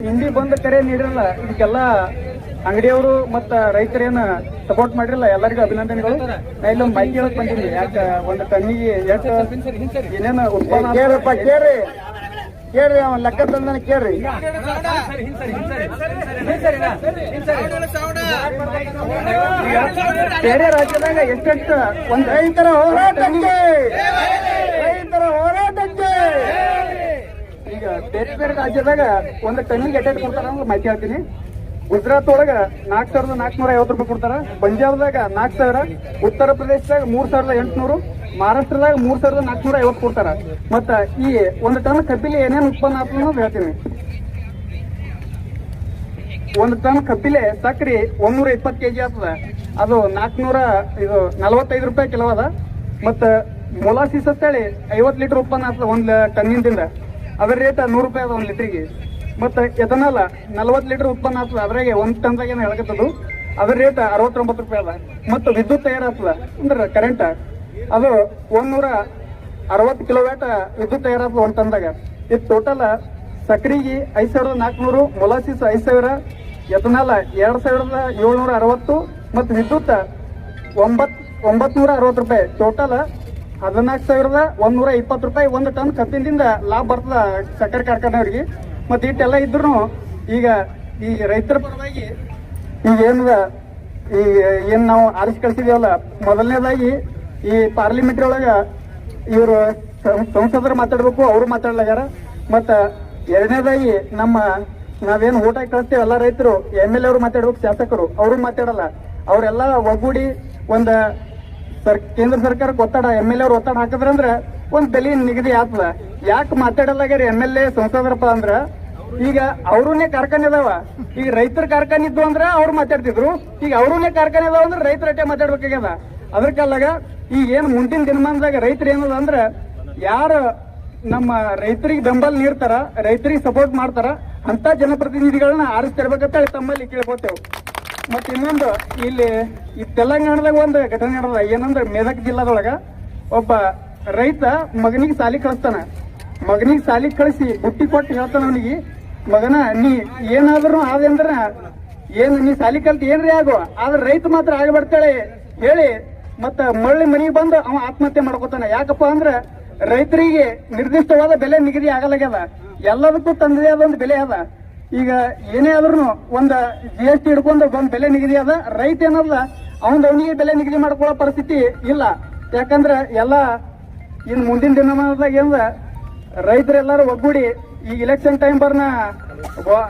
ಹಿಂದಿ ಬಂದ ಕರೆ ನೀಡಿರಲ್ಲ, ಇದಕ್ಕೆಲ್ಲ ಅಂಗಡಿಯವರು ಮತ್ತ ರೈತರೇನ ಸಪೋರ್ಟ್ ಮಾಡಿರಲ್ಲ, ಎಲ್ಲರಿಗೂ ಅಭಿನಂದನೆಗಳು. ನಾ ಇಲ್ಲೊಂದು ಮಾಹಿತಿ ಹೇಳಕ್ ಬಂದೀನಿ. ಯಾಕ ಒಂದು ಟನ್ನಿಗೆ ಎಷ್ಟು ಏನೇನು ಉತ್ಪನ್ನ ಕೇಳ್ರಿ, ಅವ ಲೆಕ್ಕ ತಂದನ ಕೇಳ್ರಿ. ಬೇರೆ ರಾಜ್ಯದಾಗ ಎಷ್ಟೆಷ್ಟು ಒಂದು ರೈತರ ಹೋರಾಟಕ್ಕೆ ಈಗ ಬೇರೆ ಬೇರೆ ರಾಜ್ಯದಾಗ ಒಂದು ಟನ್ನಿಗೆ ಎಷ್ಟೆಷ್ಟು ಕೊಡ್ತಾರ ಅಂತ ಮಾಹಿತಿ ಹೇಳ್ತೀನಿ. ಗುಜರಾತ್ ಒಳಗ 4,450 ರೂಪಾಯಿ ಕೊಡ್ತಾರ, ಪಂಜಾಬ್ದಾಗ 4,000, ಉತ್ತರ ಪ್ರದೇಶದಾಗ 3,800, ಮಹಾರಾಷ್ಟ್ರದಾಗ 3,450 ಕೊಡ್ತಾರ. ಮತ್ತ ಈ ಒಂದು ಟನ್ ಕಬ್ಬಿಲಿ ಏನೇನು ಉತ್ಪನ್ನ ಆಗ್ತದ ಅಂತ ಹೇಳ್ತೀನಿ. ಒಂದು ಟನ್ ಕಬ್ಬಿಲೆ ಸಕ್ರಿ 120 ಕೆಜಿ ಆಗ್ತದ, ಅದು 445 ರೂಪಾಯಿ ಕಿಲೋ ಅದ. ಮತ್ತ ಮೊಲಾಸಿಸ್ ಅಂತೇಳಿ 50 ಲೀಟರ್ ಉತ್ಪನ್ನ ಆಗ್ತದ ಒಂದು ಟನ್ನಿಂದ, ಅದರ ರೇಟ್ 100 ರೂಪಾಯಿ ಅದ 1 ಲೀಟರ್ಗೆ. ಮತ್ತ ಎಥನಾಲ್ 40 ಲೀಟರ್ ಉತ್ಪನ್ನ ಆಗ್ತದ, ಅದ್ರಾಗೆ 1 ಟನ್ದಾಗ ಏನು ಹೇಳಕತ್ತದು, ಅದ್ರ ರೇಟ್ 69 ರೂಪಾಯಿ ಅದ. ಮತ್ತು ವಿದ್ಯುತ್ ತಯಾರಾಗ್ತದ ಅಂದ್ರೆ ಕರೆಂಟ್, ಅದು 160 ಕಿಲೋವ್ಯಾಟ್ ವಿದ್ಯುತ್ ತಯಾರಾಗ್ತದ 1 ಟನ್ದಾಗ. ಇದು ಟೋಟಲ್ ಸಕ್ರಿಗೆ 5,400, ಮೊಲಾಸಿಸ್ 5,000, ಎಥನಾಲ್ 2,760 ಮತ್ತು ವಿದ್ಯುತ್ 960 ರೂಪಾಯಿ. ಟೋಟಲ್ 14,120 ರೂಪಾಯಿ 1 ಟನ್ ಕಬ್ಬಿನಿಂದ ಲಾಭ ಬರ್ತದ ಸಕ್ಕರೆ ಕಾರ್ಖಾನೆಯವ್ರಿಗೆ. ಮತ್ತೆ ಇಟ್ಟೆಲ್ಲ ಇದ್ರು ಈಗ ಈ ರೈತರ ಪರವಾಗಿ ಈಗ ಏನ್ ನಾವು ಆರಿಸಿ ಕಳಿಸಿದೀವಲ್ಲ, ಮೊದಲನೇದಾಗಿ ಈ ಪಾರ್ಲಿಮೆಂಟ್ರಿ ಒಳಗ ಇವರು ಸಂಸದರು ಮಾತಾಡ್ಬೇಕು, ಅವರು ಮಾತಾಡ್ಲಾಗ್ಯಾರ. ಮತ್ತ ಎರಡನೇದಾಗಿ ನಾವೇನು ಓಟ್ ಹಾಕಿ ಕಳಿಸ್ತೇವೆ ಎಲ್ಲ ರೈತರು, MLA ಅವರು ಮಾತಾಡ್ಬೇಕು, ಶಾಸಕರು ಅವರು ಮಾತಾಡಲ್ಲ. ಅವರೆಲ್ಲ ಒಗ್ಗೂಡಿ ಕೇಂದ್ರ ಸರ್ಕಾರಕ್ಕೆ ಒತ್ತಡ, MLA ಅವ್ರು ಒತ್ತಡ ಹಾಕಿದ್ರಂದ್ರ ಒಂದ್ ಬೆಲೆ ನಿಗದಿ ಆಗ್ತದ. ಯಾಕೆ ಮಾತಾಡಲ್ಲಾಗ್ಯಾರ MLA ಸಂಸದರಪ್ಪ ಅಂದ್ರ, ಈಗ ಅವ್ರನ್ನೇ ಕಾರ್ಖಾನೆ ಅದಾವ. ಈಗ ರೈತರ ಕಾರ್ಖಾನೆ ಇದ್ದು ಅಂದ್ರ ಅವ್ರು ಮಾತಾಡ್ತಿದ್ರು, ಈಗ ಅವ್ರನ್ನೇ ಕಾರ್ಖಾನೆ ಅದಾವ ಅಂದ್ರೆ ರೈತರ ಅಟ್ಟೆ ಮಾತಾಡ್ಬೇಕಾಗ್ಯದ. ಅದಕ್ಕಾಗ ಈಗ ಏನ್ ಮುಂದಿನ ದಿನಮಾನದಾಗ ರೈತರು ಏನದ ಅಂದ್ರ, ಯಾರು ನಮ್ಮ ರೈತರಿಗೆ ಬೆಂಬಲ ನೀಡ್ತಾರ, ರೈತರಿಗೆ ಸಪೋರ್ಟ್ ಮಾಡ್ತಾರ ಅಂತ ಜನಪ್ರತಿನಿಧಿಗಳನ್ನ ಆರಿಸ್ತಿರ್ಬೇಕಂತ ತಮ್ಮಲ್ಲಿ ಕೇಳ್ಕೊತೇವೆ. ಮತ್ತ ಇನ್ನೊಂದು, ಇಲ್ಲಿ ಈ ತೆಲಂಗಾಣದಾಗ ಒಂದು ಘಟನೆ ನಡೆದ. ಏನಂದ್ರೆ ಮೇದಕ್ ಜಿಲ್ಲಾದೊಳಗ ಒಬ್ಬ ರೈತ ಮಗನಿಗೆ ಸಾಲಿ ಕಳಿಸ್ತಾನ. ಮಗನಿಗೆ ಸಾಲಿ ಕಳಿಸಿ ಬುಟ್ಟಿ ಕೊಟ್ಟು ಹೇಳ್ತಾನ ಅವನಿಗೆ, ಮಗನ ನೀ ಏನಾದ್ರು ಆದಂದ್ರ ನೀ ಸಾಲಿ ಕಲ್ತು ಏನ್ರಿ ಆಗೋ, ಆದ್ರೆ ರೈತ ಮಾತ್ರ ಆಗಬರ್ತಾಳೆ ಹೇಳಿ ಮತ್ತ ಮಳ್ಳಿ ಮನೆಗೆ ಬಂದು ಅವ ಆತ್ಮಹತ್ಯೆ ಮಾಡ್ಕೋತಾನ. ಯಾಕಪ್ಪ ಅಂದ್ರ ರೈತರಿಗೆ ನಿರ್ದಿಷ್ಟವಾದ ಬೆಲೆ ನಿಗದಿ ಆಗಲಾಗ್ಯದ, ಎಲ್ಲದಕ್ಕೂ ತಂದದೇ ಆದ ಒಂದು ಬೆಲೆ ಅದ. ಈಗ ಏನೇ ಆದ್ರೂ ಒಂದು GST ಹಿಡ್ಕೊಂಡು ಒಂದ್ ಬೆಲೆ ನಿಗದಿ ಅದ, ರೈತ ಏನಲ್ಲ ಅವನಿಗೆ ಬೆಲೆ ನಿಗದಿ ಮಾಡ್ಕೊಳ್ಳೋ ಪರಿಸ್ಥಿತಿ ಇಲ್ಲ. ಯಾಕಂದ್ರ ಎಲ್ಲ ಇನ್ ಮುಂದಿನ ದಿನಮಾನದಾಗ ಏನ ರೈತರೆಲ್ಲಾರು ಒಗ್ಗೂಡಿ ಈ ಇಲೆಕ್ಷನ್ ಟೈಮ್ ಬರ್ನ